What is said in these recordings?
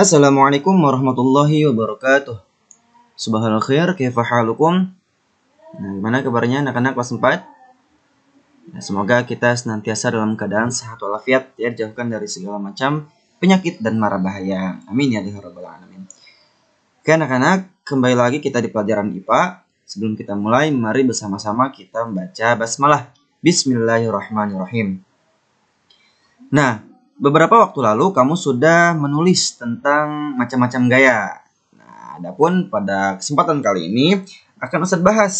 Assalamualaikum warahmatullahi wabarakatuh. Subhanal khair, kaifa halukum? Nah, gimana kabarnya anak-anak kelas 4? Nah, semoga kita senantiasa dalam keadaan sehat walafiat, ya, dijauhkan dari segala macam penyakit dan mara bahaya. Amin ya rabbal alamin. Oke anak-anak, kembali lagi kita di pelajaran IPA. Sebelum kita mulai, mari bersama-sama kita membaca basmalah. Bismillahirrahmanirrahim. Nah, beberapa waktu lalu kamu sudah menulis tentang macam-macam gaya. Nah, adapun pada kesempatan kali ini akan Ustaz bahas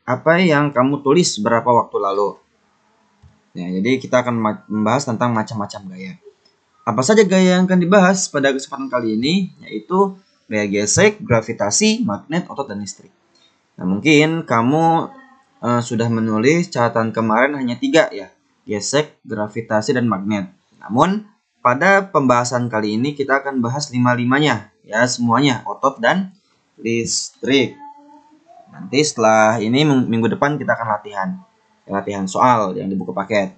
apa yang kamu tulis beberapa waktu lalu. Nah, jadi kita akan membahas tentang macam-macam gaya. Apa saja gaya yang akan dibahas pada kesempatan kali ini? Yaitu gaya gesek, gravitasi, magnet, otot, dan listrik. Nah, mungkin kamu sudah menulis catatan kemarin hanya 3 ya. Gesek, gravitasi, dan magnet. Namun, pada pembahasan kali ini kita akan bahas 5-5-nya, ya, semuanya, otot dan listrik. Nanti setelah ini minggu depan kita akan latihan soal yang di buku paket.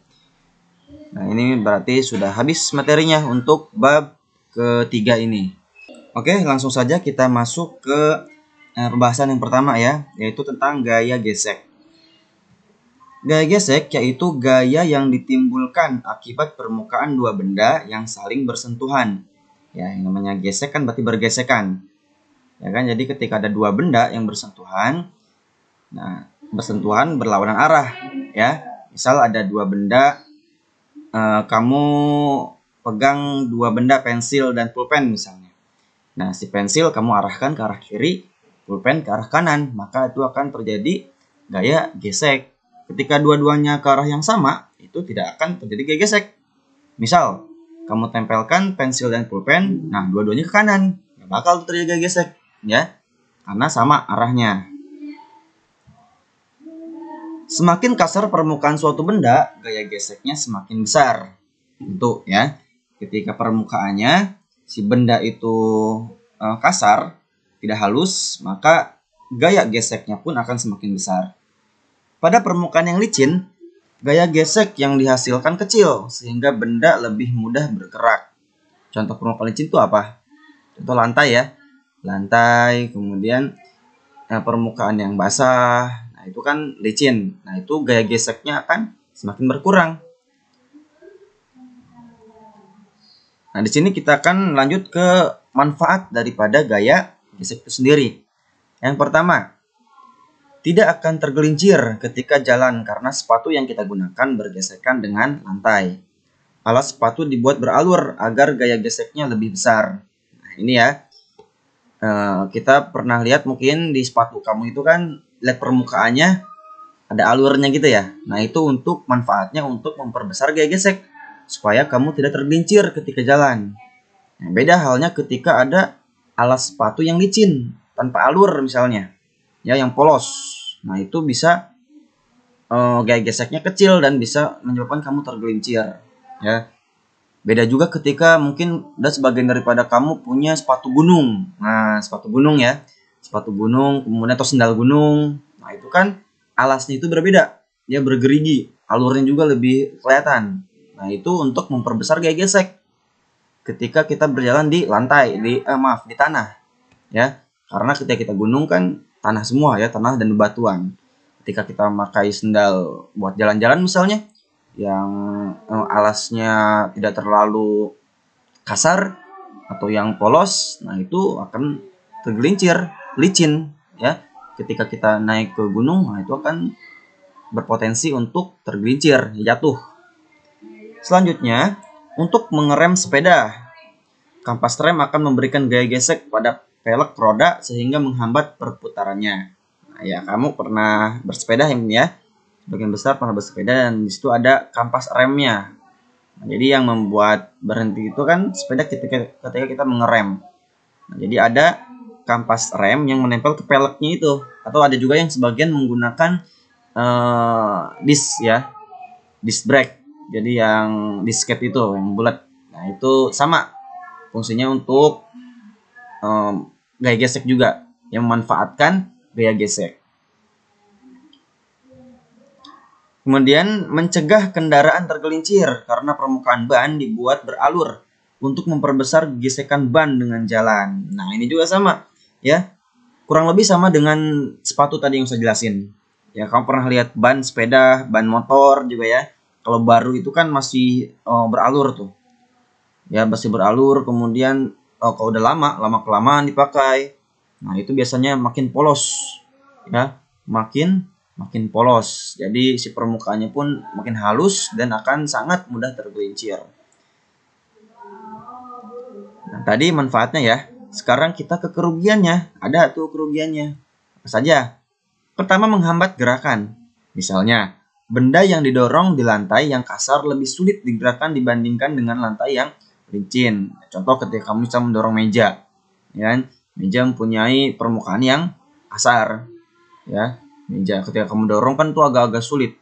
Nah, ini berarti sudah habis materinya untuk bab ketiga ini. Oke, langsung saja kita masuk ke pembahasan yang pertama ya, yaitu tentang gaya gesek. Gaya gesek yaitu gaya yang ditimbulkan akibat permukaan dua benda yang saling bersentuhan. Ya, yang namanya gesek kan berarti bergesekan. Ya kan, jadi ketika ada dua benda yang bersentuhan, nah, bersentuhan berlawanan arah, ya. Misal ada dua benda, kamu pegang dua benda pensil dan pulpen misalnya. Nah, si pensil kamu arahkan ke arah kiri, pulpen ke arah kanan, maka itu akan terjadi gaya gesek. Ketika dua-duanya ke arah yang sama, itu tidak akan terjadi gaya gesek. Misal, kamu tempelkan pensil dan pulpen, nah dua-duanya ke kanan, nggak bakal terjadi gaya gesek, ya, karena sama arahnya. Semakin kasar permukaan suatu benda, gaya geseknya semakin besar. Tentu, ya, ketika permukaannya si benda itu kasar, tidak halus, maka gaya geseknya pun akan semakin besar. Pada permukaan yang licin, gaya gesek yang dihasilkan kecil, sehingga benda lebih mudah bergerak. Contoh permukaan licin itu apa? Contoh lantai ya. Lantai, kemudian permukaan yang basah, nah itu kan licin. Nah itu gaya geseknya akan semakin berkurang. Nah di sini kita akan lanjut ke manfaat daripada gaya gesek itu sendiri. Yang pertama, tidak akan tergelincir ketika jalan karena sepatu yang kita gunakan bergesekan dengan lantai. Alas sepatu dibuat beralur agar gaya geseknya lebih besar. Nah ini ya, kita pernah lihat mungkin di sepatu kamu itu kan lihat permukaannya ada alurnya gitu ya. Nah itu untuk manfaatnya untuk memperbesar gaya gesek supaya kamu tidak tergelincir ketika jalan. Nah, beda halnya ketika ada alas sepatu yang licin tanpa alur misalnya, ya, yang polos. Nah itu bisa gaya geseknya kecil dan bisa menyebabkan kamu tergelincir, ya. Beda juga ketika mungkin ada sebagian daripada kamu punya sepatu gunung. Nah sepatu gunung ya, sepatu gunung kemudian atau sendal gunung. Nah itu kan alasnya itu berbeda, dia bergerigi, alurnya juga lebih kelihatan. Nah itu untuk memperbesar gaya gesek ketika kita berjalan di lantai, di tanah, ya. Karena ketika kita gunung kan tanah semua ya, tanah dan bebatuan. Ketika kita memakai sendal buat jalan-jalan misalnya, yang alasnya tidak terlalu kasar atau yang polos, nah itu akan tergelincir, licin, ya. Ketika kita naik ke gunung, nah itu akan berpotensi untuk tergelincir, jatuh. Selanjutnya, untuk mengerem sepeda, kampas rem akan memberikan gaya gesek pada pelek roda sehingga menghambat perputarannya. Nah, ya kamu pernah bersepeda ya, sebagian besar pernah bersepeda dan di situ ada kampas remnya. Nah, jadi yang membuat berhenti itu kan sepeda ketika kita mengerem. Nah, jadi ada kampas rem yang menempel ke peleknya itu, atau ada juga yang sebagian menggunakan disc ya, disc brake. Jadi yang disket itu yang bulat. Nah itu sama fungsinya untuk gaya gesek juga, yang memanfaatkan gaya gesek. Kemudian mencegah kendaraan tergelincir karena permukaan ban dibuat beralur untuk memperbesar gesekan ban dengan jalan. Nah, ini juga sama ya. Kurang lebih sama dengan sepatu tadi yang saya jelasin. Ya, kamu pernah lihat ban sepeda, ban motor juga ya. Kalau baru itu kan masih beralur tuh. Ya, masih beralur, kemudian kalau udah lama kelamaan dipakai. Nah, itu biasanya makin polos. Ya, makin polos. Jadi si permukaannya pun makin halus dan akan sangat mudah tergelincir. Nah, tadi manfaatnya ya. Sekarang kita ke kerugiannya. Ada tuh kerugiannya. Apa saja? Pertama, menghambat gerakan. Misalnya, benda yang didorong di lantai yang kasar lebih sulit digerakkan dibandingkan dengan lantai yang licin. Contoh ketika kamu bisa mendorong meja. Ya, meja mempunyai permukaan yang kasar. Ya, meja ketika kamu dorong kan itu agak-agak sulit.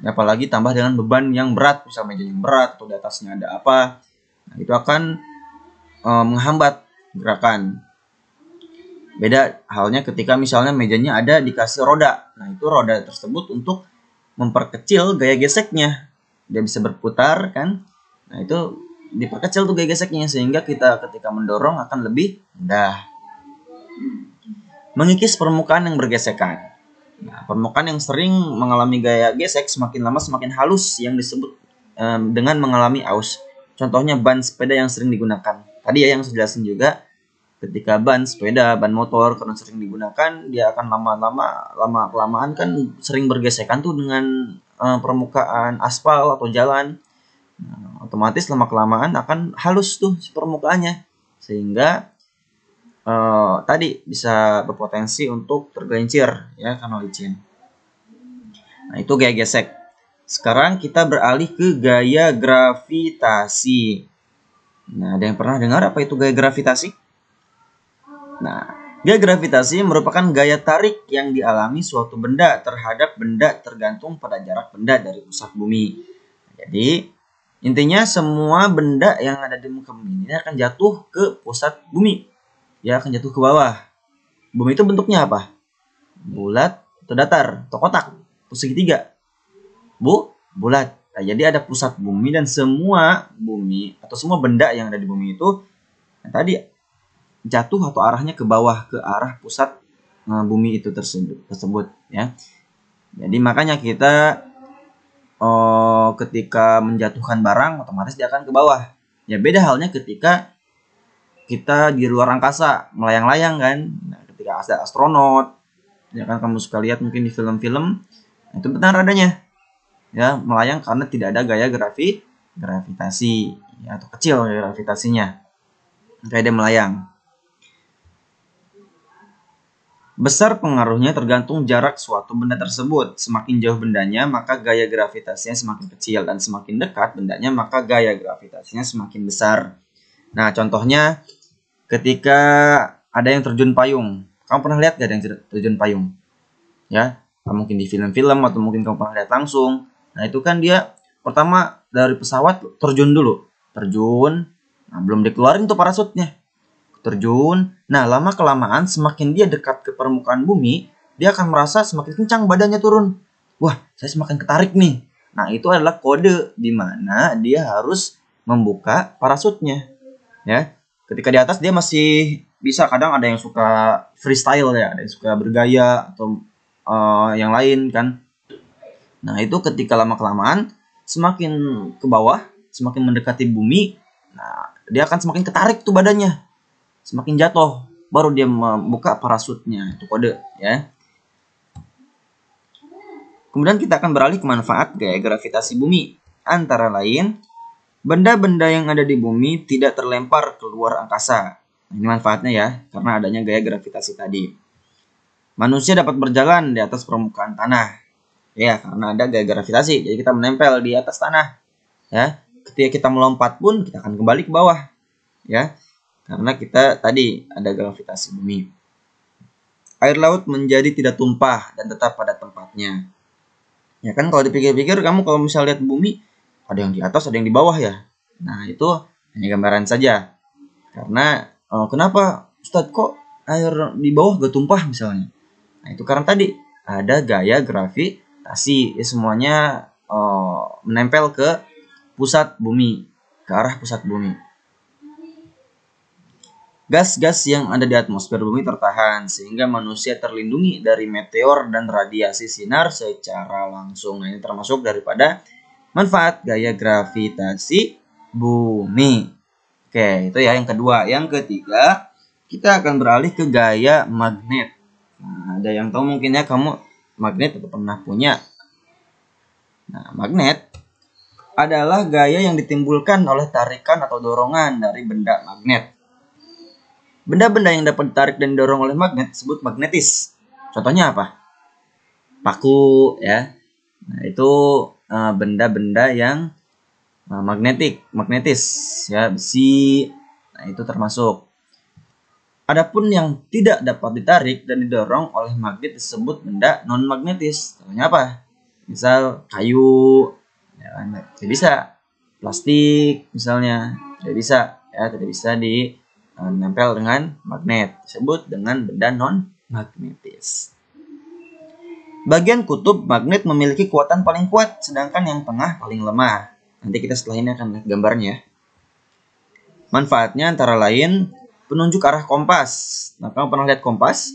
Apalagi tambah dengan beban yang berat, misalnya meja yang berat atau di atasnya ada apa. Nah, itu akan menghambat gerakan. Beda halnya ketika misalnya mejanya ada dikasih roda. Nah, itu roda tersebut untuk memperkecil gaya geseknya. Dia bisa berputar kan. Nah, itu diperkecil tuh gaya geseknya sehingga kita ketika mendorong akan lebih mudah. Mengikis permukaan yang bergesekan. Nah, permukaan yang sering mengalami gaya gesek semakin lama semakin halus yang disebut dengan mengalami aus. Contohnya ban sepeda yang sering digunakan. Tadi ya yang saya jelasin juga, ketika ban sepeda, ban motor karena sering digunakan, dia akan lama kelamaan kan sering bergesekan tuh dengan permukaan aspal atau jalan. Nah, otomatis lama kelamaan akan halus tuh si permukaannya, sehingga tadi bisa berpotensi untuk tergelincir ya karena licin. Nah, itu gaya gesek. Sekarang kita beralih ke gaya gravitasi. Nah, ada yang pernah dengar apa itu gaya gravitasi? Nah, gaya gravitasi merupakan gaya tarik yang dialami suatu benda terhadap benda tergantung pada jarak benda dari pusat bumi. Jadi, intinya semua benda yang ada di muka bumi ini akan jatuh ke pusat bumi. Ya, akan jatuh ke bawah. Bumi itu bentuknya apa? Bulat atau datar atau kotak atau segitiga? Bulat. Nah, jadi ada pusat bumi dan semua bumi atau semua benda yang ada di bumi itu tadi jatuh atau arahnya ke bawah, ke arah pusat bumi itu tersebut ya. Jadi makanya kita ketika menjatuhkan barang otomatis dia akan ke bawah. Ya, beda halnya ketika kita di luar angkasa melayang-layang kan. Nah, ketika ada astronot, ya kan kamu suka lihat mungkin di film-film, itu benar adanya. Ya, melayang karena tidak ada gaya gravitasi ya, atau kecil gaya gravitasinya. Kayak dia melayang. Besar pengaruhnya tergantung jarak suatu benda tersebut. Semakin jauh bendanya, maka gaya gravitasinya semakin kecil, dan semakin dekat bendanya, maka gaya gravitasinya semakin besar. Nah, contohnya ketika ada yang terjun payung. Kamu pernah lihat gak ada yang terjun payung? Ya, mungkin di film-film atau mungkin kamu pernah lihat langsung. Nah, itu kan dia pertama dari pesawat terjun dulu. Terjun, nah belum dikeluarin tuh parasutnya. Terjun, nah lama-kelamaan semakin dia dekat ke permukaan bumi, dia akan merasa semakin kencang badannya turun. Wah, saya semakin ketarik nih. Nah, itu adalah kode di mana dia harus membuka parasutnya. Ya, ketika di atas dia masih bisa, kadang ada yang suka freestyle ya, ada yang suka bergaya atau yang lain kan. Nah, itu ketika lama-kelamaan semakin ke bawah, semakin mendekati bumi, nah dia akan semakin ketarik tuh badannya. Semakin jatuh, baru dia membuka parasutnya. Itu kode ya. Kemudian kita akan beralih ke manfaat gaya gravitasi bumi. Antara lain, benda-benda yang ada di bumi tidak terlempar keluar angkasa. Ini manfaatnya ya, karena adanya gaya gravitasi tadi. Manusia dapat berjalan di atas permukaan tanah. Ya, karena ada gaya gravitasi, jadi kita menempel di atas tanah. Ya, ketika kita melompat pun kita akan kembali ke bawah. Ya, karena kita tadi ada gravitasi bumi. Air laut menjadi tidak tumpah dan tetap pada tempatnya. Ya kan, kalau dipikir-pikir kamu kalau misalnya lihat bumi, ada yang di atas, ada yang di bawah ya. Nah, itu hanya gambaran saja. Karena kenapa Ustadz kok air di bawah gak tumpah misalnya? Nah, itu karena tadi ada gaya gravitasi. Ya, semuanya menempel ke pusat bumi, ke arah pusat bumi. gas-gas yang ada di atmosfer bumi tertahan sehingga manusia terlindungi dari meteor dan radiasi sinar secara langsung. Nah, ini termasuk daripada manfaat gaya gravitasi bumi. Oke, itu ya yang kedua. Yang ketiga, kita akan beralih ke gaya magnet. Nah, ada yang tahu mungkin ya kamu magnet atau pernah punya. Nah, magnet adalah gaya yang ditimbulkan oleh tarikan atau dorongan dari benda magnet. Benda-benda yang dapat ditarik dan didorong oleh magnet disebut magnetis. Contohnya apa? Paku ya. Nah, itu benda-benda yang magnetis ya, besi. Nah, itu termasuk. Adapun yang tidak dapat ditarik dan didorong oleh magnet disebut benda non magnetis. Contohnya apa? Misal kayu, ya, tidak bisa. Plastik misalnya, tidak bisa ya, tidak bisa nempel dengan magnet, disebut dengan benda non magnetis. Bagian kutub magnet memiliki kekuatan paling kuat, sedangkan yang tengah paling lemah. Nanti kita setelah ini akan lihat gambarnya. Manfaatnya antara lain penunjuk arah kompas. Nah, kamu pernah lihat kompas?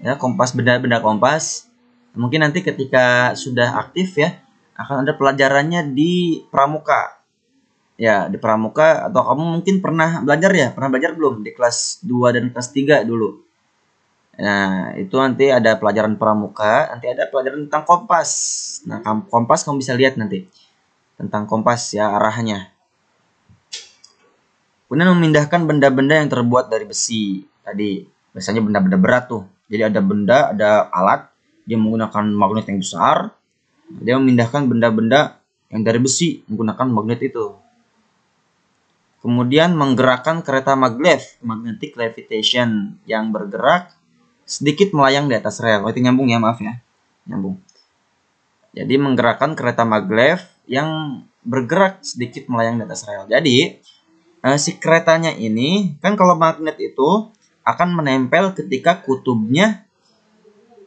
Ya, kompas, benda-benda kompas. Mungkin nanti ketika sudah aktif ya, akan ada pelajarannya di pramuka. Ya, di pramuka, atau kamu mungkin pernah belajar ya? Pernah belajar belum di kelas 2 dan kelas 3 dulu? Nah, itu nanti ada pelajaran pramuka, nanti ada pelajaran tentang kompas. Nah, kompas kamu bisa lihat nanti. Tentang kompas ya, arahnya. Kemudian memindahkan benda-benda yang terbuat dari besi. Tadi, biasanya benda-benda berat tuh. Jadi ada benda, ada alat, dia menggunakan magnet yang besar. Dia memindahkan benda-benda yang dari besi menggunakan magnet itu. Kemudian menggerakkan kereta maglev, magnetic levitation, yang bergerak sedikit melayang di atas rel. Oh, itu nyambung ya, maaf ya. Nyambung. Jadi menggerakkan kereta maglev yang bergerak sedikit melayang di atas rel. Jadi si keretanya ini kan kalau magnet itu akan menempel ketika kutubnya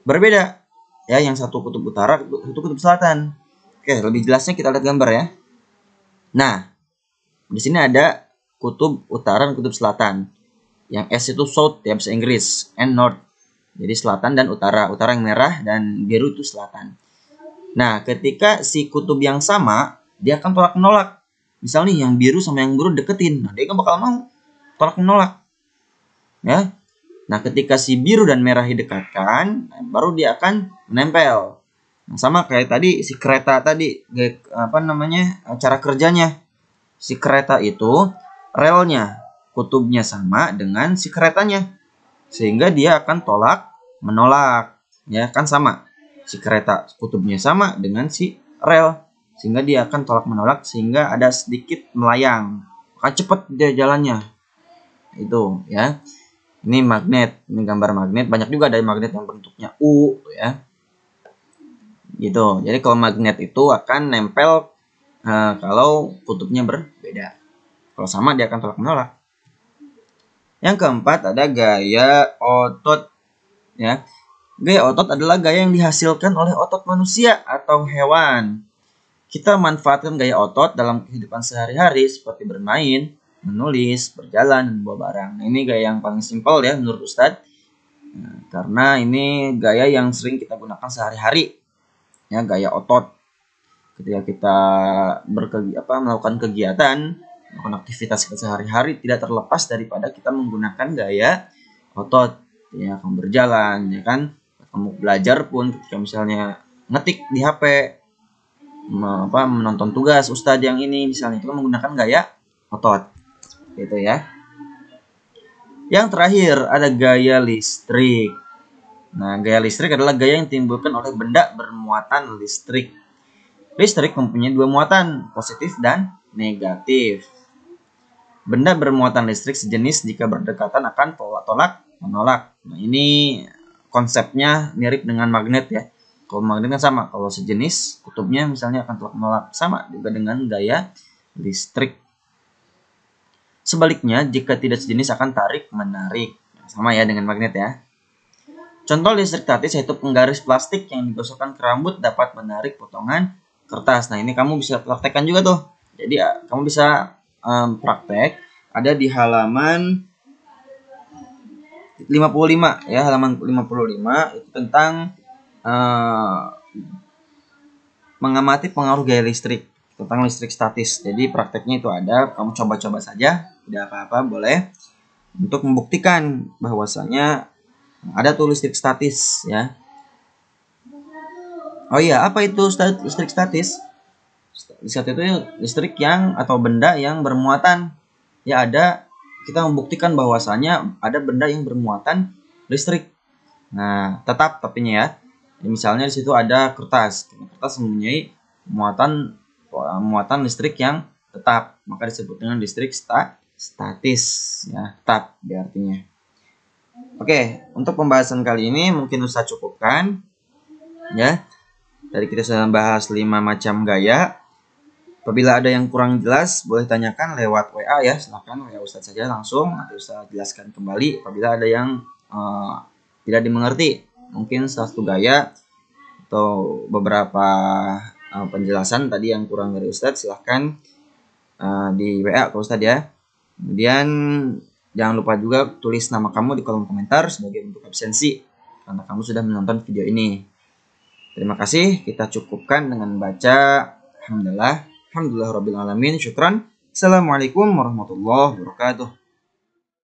berbeda. Ya, yang satu kutub utara, satu kutub selatan. Oke, lebih jelasnya kita lihat gambar ya. Nah, di sini ada kutub utara dan kutub selatan. Yang S itu south ya, bahasa Inggris, and north. Jadi selatan dan utara. Utara yang merah dan biru itu selatan. Nah, ketika si kutub yang sama, dia akan tolak menolak. Misal nih yang biru sama yang biru deketin. Nah, dia kan bakal mau tolak menolak. Ya. Nah, ketika si biru dan merah didekatkan, baru dia akan menempel. Nah, sama kayak tadi si kereta tadi, cara kerjanya. Si kereta itu relnya, kutubnya sama dengan si keretanya, sehingga dia akan tolak menolak, ya kan sama. Si kereta kutubnya sama dengan si rel, sehingga dia akan tolak menolak, sehingga ada sedikit melayang, akan cepat dia jalannya. Itu ya. Ini magnet, ini gambar magnet. Banyak juga dari magnet yang bentuknya U, ya. Gitu. Jadi kalau magnet itu akan nempel kalau kutubnya berbeda. Kalau sama dia akan tolak menolak. Yang keempat ada gaya otot. Ya, gaya otot adalah gaya yang dihasilkan oleh otot manusia atau hewan. Kita manfaatkan gaya otot dalam kehidupan sehari-hari seperti bermain, menulis, berjalan, dan bawa barang. Nah, ini gaya yang paling simpel ya menurut Ustadz. Nah, karena ini gaya yang sering kita gunakan sehari-hari. Ya, gaya otot. Ketika kita melakukan kegiatan, melakukan aktivitas kita sehari-hari, tidak terlepas daripada kita menggunakan gaya otot. Ya, kamu berjalan, ya kan? Kamu belajar pun ketika misalnya ngetik di HP, menonton tugas Ustadz yang ini misalnya, itu menggunakan gaya otot. Gitu ya. Yang terakhir ada gaya listrik. Nah, gaya listrik adalah gaya yang ditimbulkan oleh benda bermuatan listrik. Listrik mempunyai dua muatan, positif dan negatif. Benda bermuatan listrik sejenis jika berdekatan akan tolak menolak. Nah, ini konsepnya mirip dengan magnet ya. Kalau magnet kan sama, kalau sejenis kutubnya misalnya akan tolak menolak, sama juga dengan gaya listrik. Sebaliknya, jika tidak sejenis akan tarik menarik. Sama ya dengan magnet ya. Contoh listrik statis yaitu penggaris plastik yang digosokkan ke rambut dapat menarik potongan kertas. Nah, ini kamu bisa praktekkan juga tuh. Jadi kamu bisa praktek ada di halaman 55 ya, halaman 55 itu tentang mengamati pengaruh gaya listrik, tentang listrik statis. Jadi prakteknya itu ada, kamu coba-coba saja, tidak apa-apa, boleh, untuk membuktikan bahwasanya ada tuh listrik statis ya. Oh iya, apa itu listrik statis? Listrik itu listrik yang atau benda yang bermuatan. Ya ada, kita membuktikan bahwasanya ada benda yang bermuatan listrik. Nah, tetap tapinya ya. Misalnya di situ ada kertas. Kertas mempunyai muatan listrik yang tetap, maka disebut dengan listrik statis ya, tetap artinya. Oke, untuk pembahasan kali ini mungkin usah cukupkan ya. Tadi kita sudah membahas 5 macam gaya. Apabila ada yang kurang jelas, boleh tanyakan lewat WA ya. Silakan WA Ustadz saja langsung, nanti Ustadz jelaskan kembali. Apabila ada yang tidak dimengerti, mungkin satu gaya atau beberapa penjelasan tadi yang kurang dari Ustadz, silahkan di WA ke Ustadz ya. Kemudian jangan lupa juga tulis nama kamu di kolom komentar sebagai bentuk absensi karena kamu sudah menonton video ini. Terima kasih, kita cukupkan dengan baca Alhamdulillahirabbil alamin, syukran. Assalamualaikum warahmatullahi wabarakatuh.